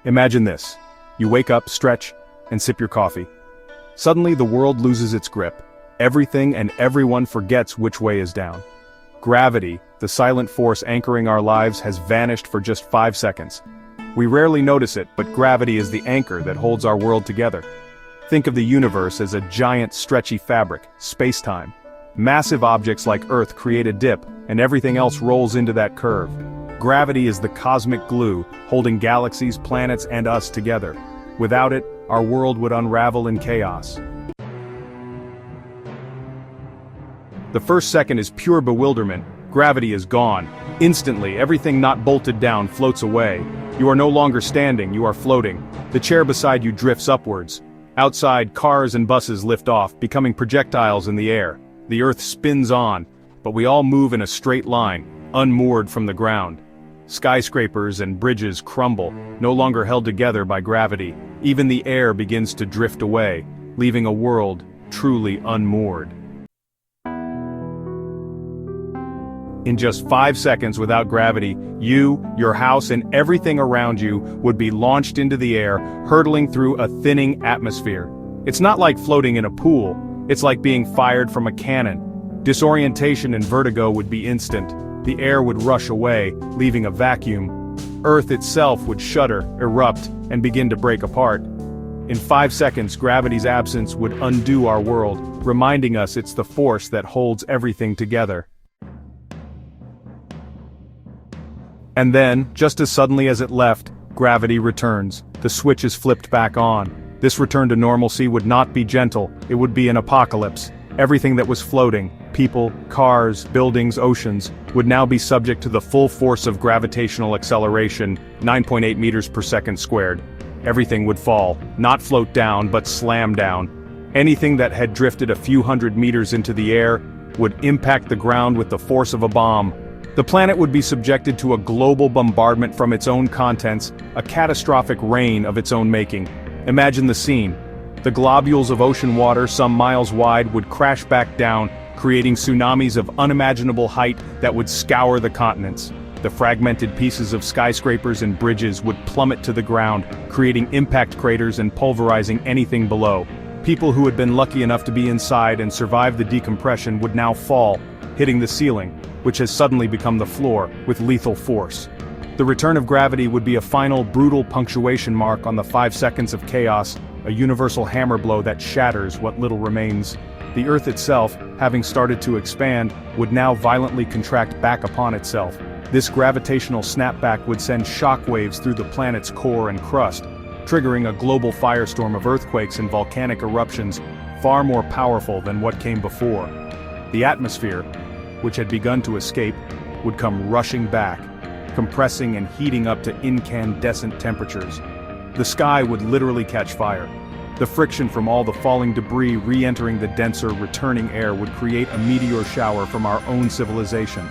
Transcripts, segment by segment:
Imagine this. You wake up, stretch, and sip your coffee. Suddenly the world loses its grip. Everything and everyone forgets which way is down. Gravity, the silent force anchoring our lives, has vanished for just 5 seconds. We rarely notice it, but gravity is the anchor that holds our world together. Think of the universe as a giant stretchy fabric, space-time. Massive objects like Earth create a dip, and everything else rolls into that curve. Gravity is the cosmic glue, holding galaxies, planets, and us together. Without it, our world would unravel in chaos. The first second is pure bewilderment. Gravity is gone. Instantly, everything not bolted down floats away. You are no longer standing, you are floating. The chair beside you drifts upwards. Outside, cars and buses lift off, becoming projectiles in the air. The earth spins on, but we all move in a straight line, unmoored from the ground. Skyscrapers and bridges crumble, no longer held together by gravity. Even the air begins to drift away, leaving a world truly unmoored. In just 5 seconds without gravity, you, your house, and everything around you would be launched into the air, hurtling through a thinning atmosphere. It's not like floating in a pool, it's like being fired from a cannon. Disorientation and vertigo would be instant. The air would rush away, leaving a vacuum. Earth itself would shudder, erupt, and begin to break apart. In 5 seconds, gravity's absence would undo our world, reminding us it's the force that holds everything together. And then, just as suddenly as it left, gravity returns. The switch is flipped back on. This return to normalcy would not be gentle, it would be an apocalypse. Everything that was floating, people, cars, buildings, oceans, would now be subject to the full force of gravitational acceleration, 9.8 meters per second squared. Everything would fall, not float down but slam down. Anything that had drifted a few hundred meters into the air would impact the ground with the force of a bomb. The planet would be subjected to a global bombardment from its own contents, a catastrophic rain of its own making. Imagine the scene. The globules of ocean water some miles wide would crash back down, creating tsunamis of unimaginable height that would scour the continents. The fragmented pieces of skyscrapers and bridges would plummet to the ground, creating impact craters and pulverizing anything below. People who had been lucky enough to be inside and survive the decompression would now fall, hitting the ceiling, which has suddenly become the floor, with lethal force. The return of gravity would be a final brutal punctuation mark on the 5 seconds of chaos, a universal hammer blow that shatters what little remains. The Earth itself, having started to expand, would now violently contract back upon itself. This gravitational snapback would send shockwaves through the planet's core and crust, triggering a global firestorm of earthquakes and volcanic eruptions, far more powerful than what came before. The atmosphere, which had begun to escape, would come rushing back, compressing and heating up to incandescent temperatures. The sky would literally catch fire. The friction from all the falling debris re-entering the denser, returning air would create a meteor shower from our own civilization,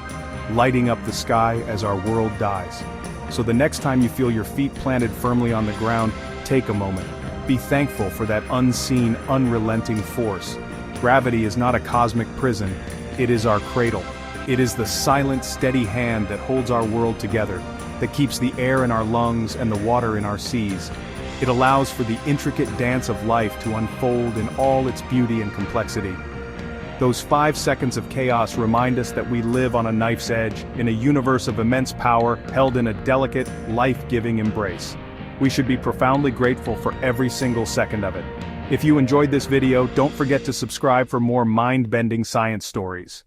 lighting up the sky as our world dies. So the next time you feel your feet planted firmly on the ground, take a moment. Be thankful for that unseen, unrelenting force. Gravity is not a cosmic prison, it is our cradle. It is the silent, steady hand that holds our world together, that keeps the air in our lungs and the water in our seas. It allows for the intricate dance of life to unfold in all its beauty and complexity. Those 5 seconds of chaos remind us that we live on a knife's edge, in a universe of immense power, held in a delicate, life-giving embrace. We should be profoundly grateful for every single second of it. If you enjoyed this video, don't forget to subscribe for more mind-bending science stories.